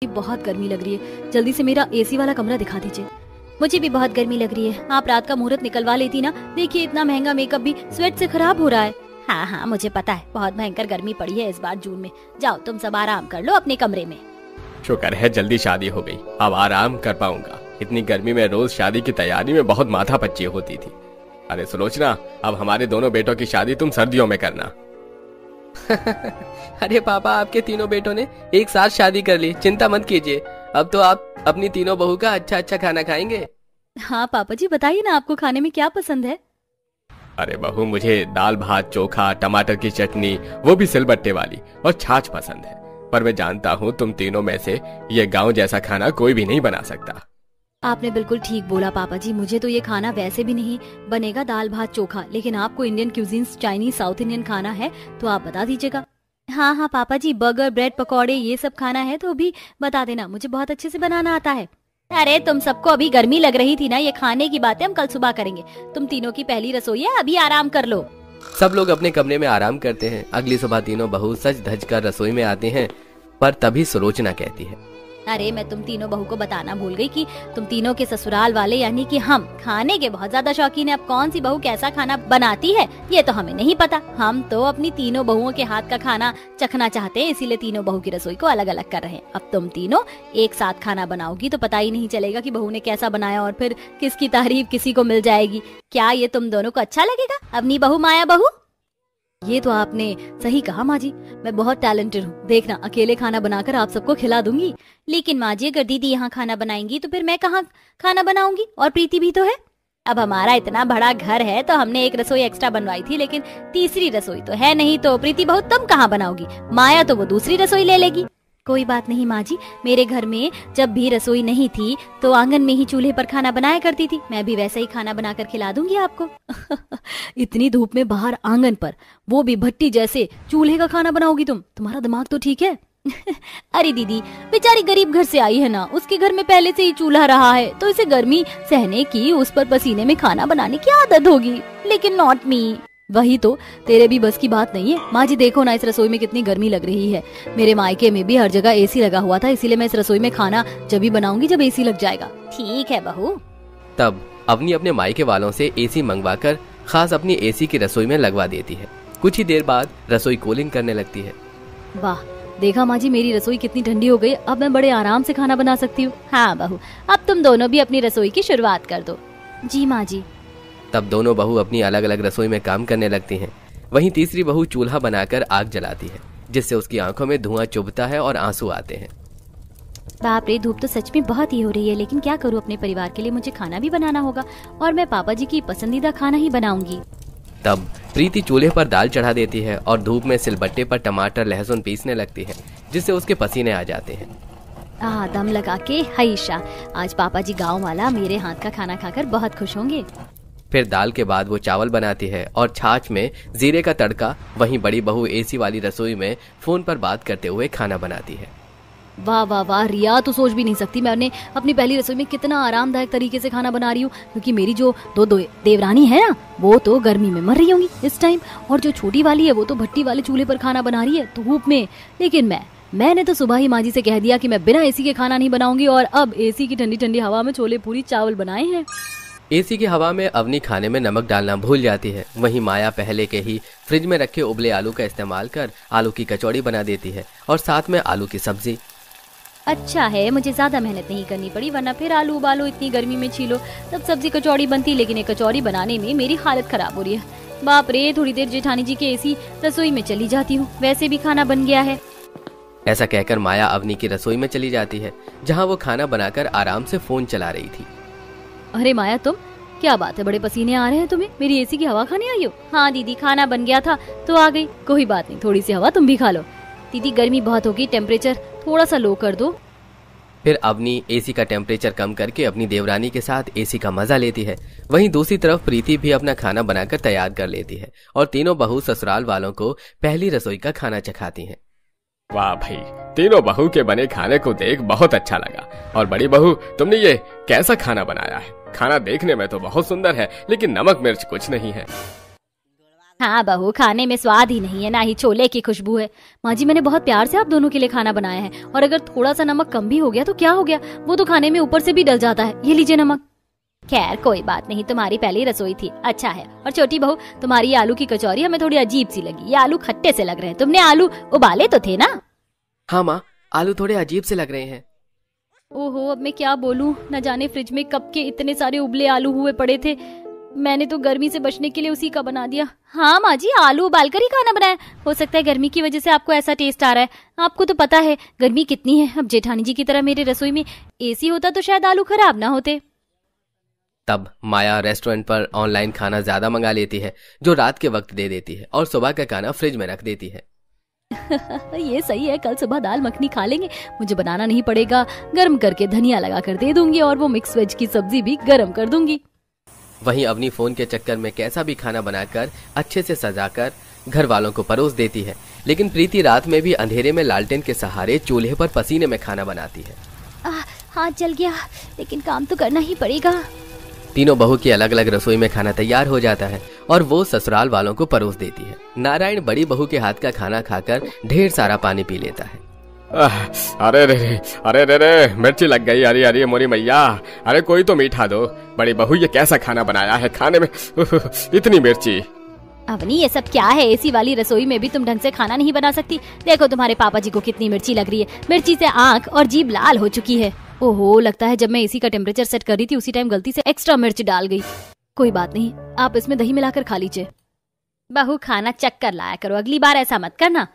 बहुत गर्मी लग रही है, जल्दी से मेरा एसी वाला कमरा दिखा दीजिए। मुझे भी बहुत गर्मी लग रही है, आप रात का मुहूर्त निकलवा लेती ना। देखिए इतना महंगा मेकअप भी स्वेट से खराब हो रहा है। हाँ हाँ मुझे पता है, बहुत भयंकर गर्मी पड़ी है इस बार जून में। जाओ तुम सब आराम कर लो अपने कमरे में। शुक्र है जल्दी शादी हो गई, अब आराम कर पाऊंगा। इतनी गर्मी में रोज शादी की तैयारी में बहुत माथा पच्ची होती थी। अरे सुलोचना, अब हमारे दोनों बेटों की शादी तुम सर्दियों में करना। अरे पापा, आपके तीनों बेटों ने एक साथ शादी कर ली, चिंता मत कीजिए। अब तो आप अपनी तीनों बहू का अच्छा अच्छा खाना खाएंगे। हाँ पापा जी बताइए ना, आपको खाने में क्या पसंद है? अरे बहू, मुझे दाल भात चोखा, टमाटर की चटनी, वो भी सिलबट्टे वाली, और छाछ पसंद है। पर मैं जानता हूँ तुम तीनों में से ये गांव जैसा खाना कोई भी नहीं बना सकता। आपने बिल्कुल ठीक बोला पापा जी, मुझे तो ये खाना वैसे भी नहीं बनेगा, दाल भात चोखा। लेकिन आपको Indian cuisines, Chinese, south Indian खाना है तो आप बता दीजिएगा। हाँ हाँ पापा जी, बर्गर, ब्रेड पकौड़े ये सब खाना है तो भी बता देना, मुझे बहुत अच्छे से बनाना आता है। अरे तुम सबको अभी गर्मी लग रही थी ना, ये खाने की बातें हम कल सुबह करेंगे। तुम तीनों की पहली रसोई है, अभी आराम कर लो। सब लोग अपने कमरे में आराम करते हैं। अगली सुबह तीनों बहू सज धज कर रसोई में आते हैं, पर तभी सुलोचना कहती है, अरे मैं तुम तीनों बहू को बताना भूल गई कि तुम तीनों के ससुराल वाले यानी कि हम खाने के बहुत ज्यादा शौकीन है। अब कौन सी बहू कैसा खाना बनाती है ये तो हमें नहीं पता। हम तो अपनी तीनों बहुओं के हाथ का खाना चखना चाहते हैं, इसीलिए तीनों बहू की रसोई को अलग अलग कर रहे हैं। अब तुम तीनों एक साथ खाना बनाओगी तो पता ही नहीं चलेगा कि बहू ने कैसा बनाया, और फिर किसकी तारीफ किसी को मिल जाएगी। क्या ये तुम दोनों को अच्छा लगेगा? अपनी बहू माया बहू। ये तो आपने सही कहा माँ जी, मैं बहुत टैलेंटेड हूँ। देखना अकेले खाना बनाकर आप सबको खिला दूंगी। लेकिन माँ जी, अगर दीदी यहाँ खाना बनाएंगी तो फिर मैं कहाँ खाना बनाऊंगी? और प्रीति भी तो है। अब हमारा इतना बड़ा घर है तो हमने एक रसोई एक्स्ट्रा बनवाई थी, लेकिन तीसरी रसोई तो है नहीं, तो प्रीति बहू तुम कहाँ बनाओगी? माया तो वो दूसरी रसोई ले लेगी। कोई बात नहीं माँ जी, मेरे घर में जब भी रसोई नहीं थी तो आंगन में ही चूल्हे पर खाना बनाया करती थी। मैं भी वैसा ही खाना बनाकर खिला दूंगी आपको। इतनी धूप में बाहर आंगन पर, वो भी भट्टी जैसे चूल्हे का खाना बनाओगी तुम? तुम्हारा दिमाग तो ठीक है? अरे दीदी, बेचारी गरीब घर से आई है ना, उसके घर में पहले से ही चूल्हा रहा है तो इसे गर्मी सहने की, उस पर पसीने में खाना बनाने की आदत होगी। लेकिन नॉट मी। वही तो, तेरे भी बस की बात नहीं है। माँ जी देखो ना, इस रसोई में कितनी गर्मी लग रही है। मेरे मायके में भी हर जगह एसी लगा हुआ था, इसीलिए मैं इस रसोई में खाना जब भी बनाऊंगी जब एसी लग जाएगा। ठीक है बहू। तब अवनी अपने मायके वालों से एसी मंगवाकर खास अपनी एसी की रसोई में लगवा देती है। कुछ ही देर बाद रसोई कूलिंग करने लगती है। वाह, देखा माँ जी मेरी रसोई कितनी ठंडी हो गई, अब मैं बड़े आराम से खाना बना सकती हूँ। हाँ बहू, अब तुम दोनों भी अपनी रसोई की शुरुआत कर दो। जी माँ जी। तब दोनों बहू अपनी अलग अलग रसोई में काम करने लगती हैं। वहीं तीसरी बहू चूल्हा बनाकर आग जलाती है, जिससे उसकी आंखों में धुआं चुभता है और आंसू आते हैं। बाप रे, धूप तो सच में बहुत ही हो रही है, लेकिन क्या करूँ, अपने परिवार के लिए मुझे खाना भी बनाना होगा और मैं पापा जी की पसंदीदा खाना ही बनाऊंगी। तब प्रीति चूल्हे पर दाल चढ़ा देती है और धूप में सिलबट्टे पर टमाटर लहसुन पीसने लगती है, जिससे उसके पसीने आ जाते हैं। दम लगा के हईशा, आज पापा जी गाँव वाला मेरे हाथ का खाना खाकर बहुत खुश होंगे। फिर दाल के बाद वो चावल बनाती है और छाछ में जीरे का तड़का। वहीं बड़ी बहू एसी वाली रसोई में फोन पर बात करते हुए खाना बनाती है। वाह वाह वाह रिया, तो सोच भी नहीं सकती मैंने अपनी पहली रसोई में कितना आरामदायक तरीके से खाना बना रही हूँ, क्योंकि मेरी जो दो देवरानी है ना, वो तो गर्मी में मर रही होंगी इस टाइम, और जो छोटी वाली है वो तो भट्टी वाले चूल्हे पर खाना बना रही है धूप में। लेकिन मैंने तो सुबह ही माँ जी से कह दिया कि मैं बिना एसी के खाना नहीं बनाऊंगी, और अब एसी की ठंडी ठंडी हवा में छोले पूरी चावल बनाए हैं। एसी की हवा में अवनी खाने में नमक डालना भूल जाती है। वहीं माया पहले के ही फ्रिज में रखे उबले आलू का इस्तेमाल कर आलू की कचौड़ी बना देती है और साथ में आलू की सब्जी। अच्छा है, मुझे ज्यादा मेहनत नहीं करनी पड़ी, वरना फिर आलू उबालो, इतनी गर्मी में छीलो, तब सब्जी कचौड़ी बनती। लेकिन ये कचौड़ी बनाने में मेरी हालत खराब हो रही है। बाप रे, थोड़ी देर जेठानी जी के एसी रसोई में चली जाती हूँ, वैसे भी खाना बन गया है। ऐसा कहकर माया अवनी की रसोई में चली जाती है, जहाँ वो खाना बनाकर आराम से फोन चला रही थी। अरे माया, तुम क्या बात है, बड़े पसीने आ रहे हैं तुम्हें, मेरी एसी की हवा खाने आई हो? हाँ दीदी, खाना बन गया था तो आ गई। कोई बात नहीं, थोड़ी सी हवा तुम भी खा लो। दीदी गर्मी बहुत होगी, टेम्परेचर थोड़ा सा लो कर दो। फिर अवनी एसी का टेम्परेचर कम करके अपनी देवरानी के साथ एसी का मजा लेती है। वहीं दूसरी तरफ प्रीति भी अपना खाना बनाकर तैयार कर लेती है और तीनों बहू ससुराल वालों को पहली रसोई का खाना चखाती हैं। वाह भाई, तीनों बहू के बने खाने को देख बहुत अच्छा लगा। और बड़ी बहू, तुमने ये कैसा खाना बनाया है? खाना देखने में तो बहुत सुंदर है, लेकिन नमक मिर्च कुछ नहीं है। हाँ बहू, खाने में स्वाद ही नहीं है, ना ही छोले की खुशबू है। माँ जी, मैंने बहुत प्यार से आप दोनों के लिए खाना बनाया है, और अगर थोड़ा सा नमक कम भी हो गया तो क्या हो गया, वो तो खाने में ऊपर से भी डल जाता है। ये लीजिए नमक। खैर कोई बात नहीं, तुम्हारी पहली रसोई थी, अच्छा है। और छोटी बहू, तुम्हारी आलू की कचौरी हमें थोड़ी अजीब सी लगी, ये आलू खट्टे से लग रहे हैं। तुमने आलू उबाले तो थे ना? हाँ माँ, आलू थोड़े अजीब से लग रहे हैं। ओहो, अब मैं क्या बोलूं, न जाने फ्रिज में कब के इतने सारे उबले आलू हुए पड़े थे। मैंने तो गर्मी से बचने के लिए उसी का बना दिया। हाँ माँ जी, आलू उबाल कर ही खाना बनाया। हो सकता है गर्मी की वजह से आपको ऐसा टेस्ट आ रहा है। आपको तो पता है गर्मी कितनी है। अब जेठानी जी की तरह मेरे रसोई में एसी होता तो शायद आलू खराब ना होते। तब माया रेस्टोरेंट पर ऑनलाइन खाना ज्यादा मंगा लेती है, जो रात के वक्त दे देती है, और सुबह का खाना फ्रिज में रख देती है। ये सही है, कल सुबह दाल मखनी खा लेंगे, मुझे बनाना नहीं पड़ेगा। गर्म करके धनिया लगा कर दे दूंगी, और वो मिक्स वेज की सब्जी भी गर्म कर दूंगी। वहीं अवनी फोन के चक्कर में कैसा भी खाना बनाकर अच्छे से सजाकर घर वालों को परोस देती है, लेकिन प्रीति रात में भी अंधेरे में लालटेन के सहारे चूल्हे पर पसीने में खाना बनाती है। हाथ जल गया, लेकिन काम तो करना ही पड़ेगा। तीनों बहू की अलग अलग रसोई में खाना तैयार हो जाता है और वो ससुराल वालों को परोस देती है। नारायण बड़ी बहू के हाथ का खाना खाकर ढेर सारा पानी पी लेता है। अरे रे अरे रे रे, मिर्ची लग गई, अरे अरे मोरी मैया, अरे कोई तो मीठा दो। बड़ी बहू, ये कैसा खाना बनाया है, खाने में इतनी मिर्ची। अवनी, ये सब क्या है? एसी वाली रसोई में भी तुम ढंग से खाना नहीं बना सकती? देखो तुम्हारे पापा जी को कितनी मिर्ची लग रही है, मिर्ची से आंख और जीभ लाल हो चुकी है। ओहो, लगता है जब मैं एसी का टेम्परेचर सेट कर रही थी उसी टाइम गलती से एक्स्ट्रा मिर्च डाल गई। कोई बात नहीं, आप इसमें दही मिलाकर खा लीजिए। बहू, खाना चक्कर लाया करो, अगली बार ऐसा मत करना।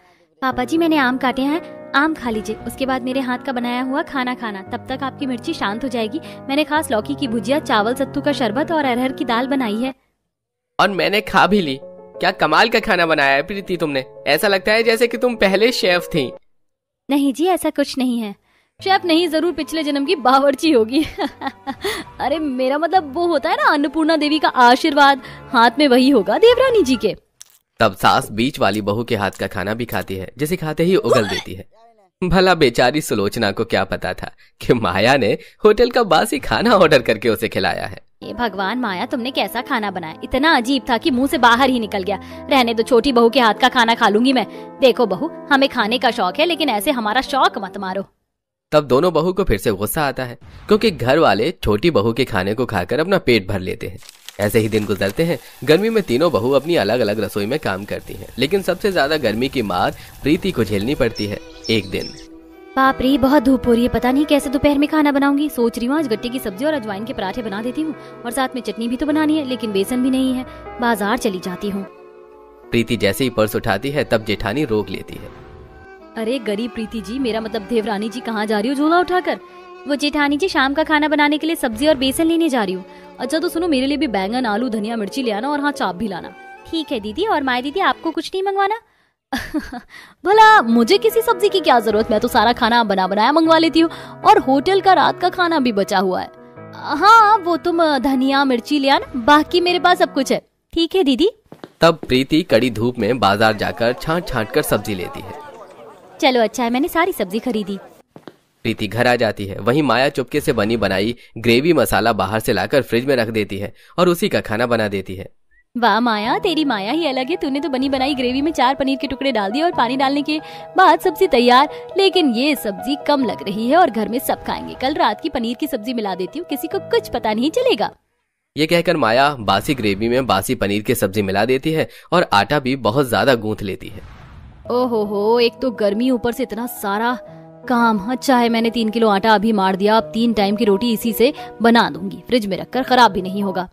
पापा जी, मैंने आम काटे हैं, आम खा लीजिए, उसके बाद मेरे हाथ का बनाया हुआ खाना खाना, तब तक आपकी मिर्ची शांत हो जाएगी। मैंने खास लौकी की भुजिया, चावल सत्तू का शरबत और अरहर की दाल बनाई है। और मैंने खा भी ली। क्या कमाल का खाना बनाया है प्रीति तुमने, ऐसा लगता है जैसे कि तुम पहले शेफ थी। नहीं जी, ऐसा कुछ नहीं है। शेफ नहीं, जरूर पिछले जन्म की बावर्ची होगी। अरे मेरा मतलब वो होता है ना, अन्नपूर्णा देवी का आशीर्वाद, हाथ में वही होगा देवरानी जी के। तब सास बीच वाली बहू के हाथ का खाना भी खाती है, जिसे खाते ही उगल देती है। भला बेचारी सुलोचना को क्या पता था कि माया ने होटल का बासी खाना ऑर्डर करके उसे खिलाया है। ये भगवान, माया तुमने कैसा खाना बनाया, इतना अजीब था कि मुंह से बाहर ही निकल गया। रहने दो, छोटी बहू के हाथ का खाना खा लूंगी मैं। देखो बहू, हमें खाने का शौक है, लेकिन ऐसे हमारा शौक मत मारो। तब दोनों बहू को फिर से गुस्सा आता है, क्योंकि घर वाले छोटी बहू के खाने को खाकर अपना पेट भर लेते हैं। ऐसे ही दिन गुजरते हैं। गर्मी में तीनों बहू अपनी अलग अलग रसोई में काम करती हैं, लेकिन सबसे ज्यादा गर्मी की मार प्रीति को झेलनी पड़ती है। एक दिन, बाप रे, बहुत धूप हो रही है, पता नहीं कैसे दोपहर में खाना बनाऊंगी। सोच रही हूँ आज गट्टे की सब्जी और अजवाइन के पराठे बना देती हूँ, और साथ में चटनी भी तो बनानी है, लेकिन बेसन भी नहीं है। बाजार चली जाती हूँ। प्रीति जैसे ही पर्स उठाती है तब जेठानी रोक लेती है। अरे गरीब प्रीति जी, मेरा मतलब देवरानी जी, कहाँ जा रही हो झोला उठाकर? वो जेठानी जी, शाम का खाना बनाने के लिए सब्जी और बेसन लेने जा रही हूँ। अच्छा तो सुनो, मेरे लिए भी बैंगन, आलू, धनिया, मिर्ची ले आना, और हाँ, चाप भी लाना। ठीक है दीदी। और माया दीदी, आपको कुछ नहीं मंगवाना? भला मुझे किसी सब्जी की क्या जरूरत, मैं तो सारा खाना बना बनाया मंगवा लेती हूँ, और होटल का रात का खाना भी बचा हुआ है। हाँ, वो तुम धनिया मिर्ची ले आना, बाकी मेरे पास सब कुछ है। ठीक है दीदी। तब प्रीति कड़ी धूप में बाजार जाकर छांट छांट कर सब्जी लेती है। चलो अच्छा है, मैंने सारी सब्जी खरीदी। प्रीति घर आ जाती है। वहीं माया चुपके से बनी बनाई ग्रेवी मसाला बाहर से लाकर फ्रिज में रख देती है और उसी का खाना बना देती है। वाह माया, तेरी माया ही अलग है। तूने तो बनी बनाई ग्रेवी में 4 पनीर के टुकड़े डाल दिए और पानी डालने के बाद सब्जी तैयार। लेकिन ये सब्जी कम लग रही है और घर में सब खाएंगे। कल रात की पनीर की सब्जी मिला देती हूँ, किसी को कुछ पता नहीं चलेगा। ये कहकर माया बासी ग्रेवी में बासी पनीर की सब्जी मिला देती है और आटा भी बहुत ज्यादा गूंथ लेती है। ओहो, एक तो गर्मी, ऊपर से इतना सारा काम। अच्छा है मैंने 3 किलो आटा अभी मार दिया। अब 3 टाइम की रोटी इसी से बना दूंगी, फ्रिज में रखकर, खराब भी नहीं होगा।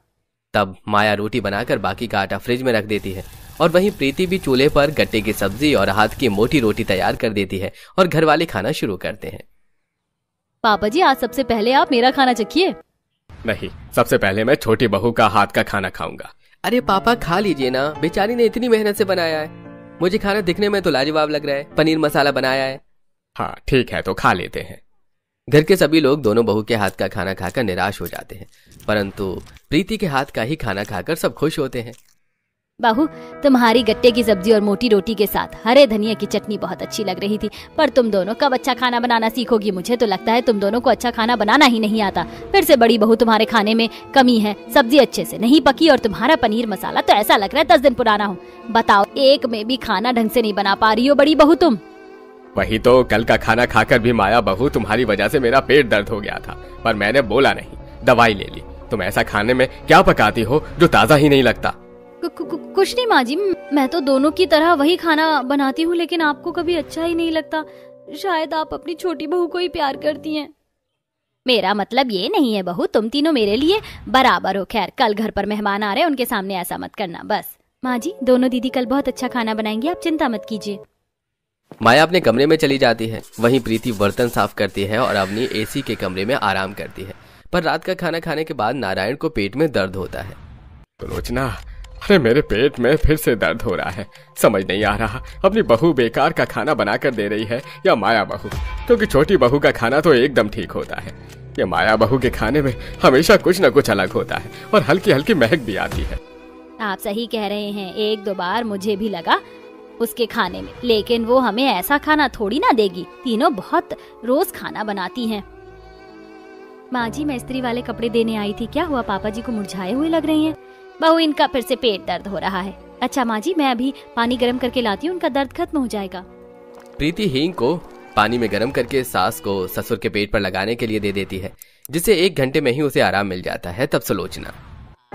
तब माया रोटी बनाकर बाकी का आटा फ्रिज में रख देती है और वहीं प्रीति भी चूल्हे पर गट्टे की सब्जी और हाथ की मोटी रोटी तैयार कर देती है और घर वाले खाना शुरू करते हैं। पापा जी, आज सबसे पहले आप मेरा खाना चखिए। नहीं, सबसे पहले मैं छोटी बहू का हाथ का खाना खाऊंगा। अरे पापा खा लीजिए ना, बेचारी ने इतनी मेहनत से बनाया है। मुझे खाना दिखने में तो लाजवाब लग रहा है, पनीर मसाला बनाया है। हाँ ठीक है, तो खा लेते हैं। घर के सभी लोग दोनों बहू के हाथ का खाना खाकर निराश हो जाते हैं, परंतु प्रीति के हाथ का ही खाना खाकर सब खुश होते हैं। बहू, तुम्हारी गट्टे की सब्जी और मोटी रोटी के साथ हरे धनिया की चटनी बहुत अच्छी लग रही थी, पर तुम दोनों कब अच्छा खाना बनाना सीखोगी? मुझे तो लगता है तुम दोनों को अच्छा खाना बनाना ही नहीं आता। फिर से बड़ी बहू, तुम्हारे खाने में कमी है। सब्जी अच्छे से नहीं पकी और तुम्हारा पनीर मसाला तो ऐसा लग रहा है 10 दिन पुराना हो। बताओ, एक में भी खाना ढंग से नहीं बना पा रही हो बड़ी बहू तुम। वही तो, कल का खाना खाकर भी माया बहू तुम्हारी वजह से मेरा पेट दर्द हो गया था, पर मैंने बोला नहीं, दवाई ले ली। तुम ऐसा खाने में क्या पकाती हो जो ताज़ा ही नहीं लगता? कुछ नहीं माँ जी, मैं तो दोनों की तरह वही खाना बनाती हूँ, लेकिन आपको कभी अच्छा ही नहीं लगता। शायद आप अपनी छोटी बहू को ही प्यार करती हैं। मेरा मतलब ये नहीं है बहू, तुम तीनों मेरे लिए बराबर हो। खैर, कल घर पर मेहमान आ रहे हैं, उनके सामने ऐसा मत करना बस। माँ जी, दोनों दीदी कल बहुत अच्छा खाना बनाएंगी, आप चिंता मत कीजिए। माया अपने कमरे में चली जाती है। वहीं प्रीति बर्तन साफ करती है और अवनी एसी के कमरे में आराम करती है। पर रात का खाना खाने के बाद नारायण को पेट में दर्द होता है। सुलोचना, अरे मेरे पेट में फिर से दर्द हो रहा है। समझ नहीं आ रहा अपनी बहू बेकार का खाना बनाकर दे रही है या माया बहू, क्योंकि छोटी बहू का खाना तो एकदम ठीक होता है। ये माया बहू के खाने में हमेशा कुछ न कुछ अलग होता है और हल्की हल्की महक भी आती है। आप सही कह रहे हैं, 1-2 बार मुझे भी लगा उसके खाने में, लेकिन वो हमें ऐसा खाना थोड़ी ना देगी। तीनों बहुत रोज खाना बनाती हैं। माँ जी, मैं इस्त्री वाले कपड़े देने आई थी, क्या हुआ? पापा जी को मुरझाए हुए लग रही हैं। बहू, इनका फिर से पेट दर्द हो रहा है। अच्छा माँ जी, मैं अभी पानी गर्म करके लाती हूँ, उनका दर्द खत्म हो जाएगा। प्रीति हींग को पानी में गर्म करके सास को ससुर के पेट पर लगाने के लिए दे देती है, जिससे 1 घंटे में ही उसे आराम मिल जाता है। तब सुलोचना,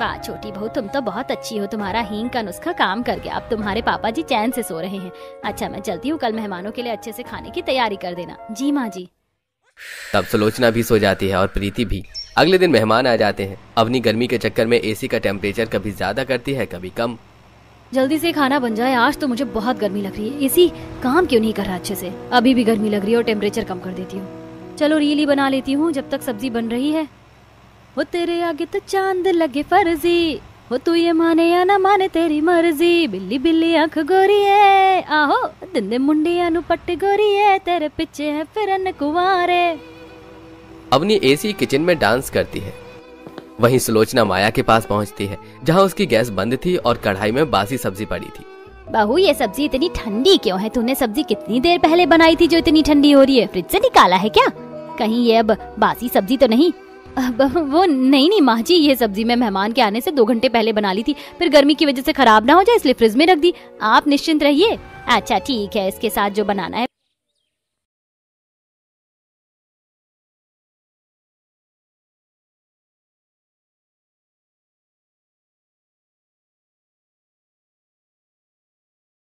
वाह छोटी बहू, तुम तो बहुत अच्छी हो। तुम्हारा हींग का नुस्खा काम कर गया। अब तुम्हारे पापा जी चैन से सो रहे हैं। अच्छा, मैं चलती हूँ, कल मेहमानों के लिए अच्छे से खाने की तैयारी कर देना। जी माँ जी। तब सुलोचना भी सो जाती है और प्रीति भी। अगले दिन मेहमान आ जाते हैं। अवनी गर्मी के चक्कर में एसी का टेम्परेचर कभी ज्यादा करती है कभी कम। जल्दी से खाना बन जाए, आज तो मुझे बहुत गर्मी लग रही है। एसी काम क्यों नहीं कर रहा अच्छे से? अभी भी गर्मी लग रही है और टेम्परेचर कम कर देती हूँ। चलो रील ही बना लेती हूँ जब तक सब्जी बन रही है। वो तेरे आगे तो चांद लगे फर्जी, वो तू ये माने या ना माने तेरी मर्जी। बिल्ली बिल्ली आंख गोरी है, आहो दिंदे मुंडिया नु पट्ट गोरी है, तेरे पीछे है फिरन कुंवारे। अवनी एसी किचन में डांस करती है। वहीं सुलोचना माया के पास पहुंचती है, जहां उसकी गैस बंद थी और कढ़ाई में बासी सब्जी पड़ी थी। बहू, ये सब्जी इतनी ठंडी क्यों है? तूने सब्जी कितनी देर पहले बनाई थी जो इतनी ठंडी हो रही है? फ्रिज से निकाला है क्या? कहीं ये अब बासी सब्जी तो नहीं? वो नहीं माँ जी, ये सब्जी मैं मेहमान के आने से 2 घंटे पहले बना ली थी, फिर गर्मी की वजह से खराब ना हो जाए इसलिए फ्रिज में रख दी। आप निश्चिंत रहिए। अच्छा ठीक है, इसके साथ जो बनाना है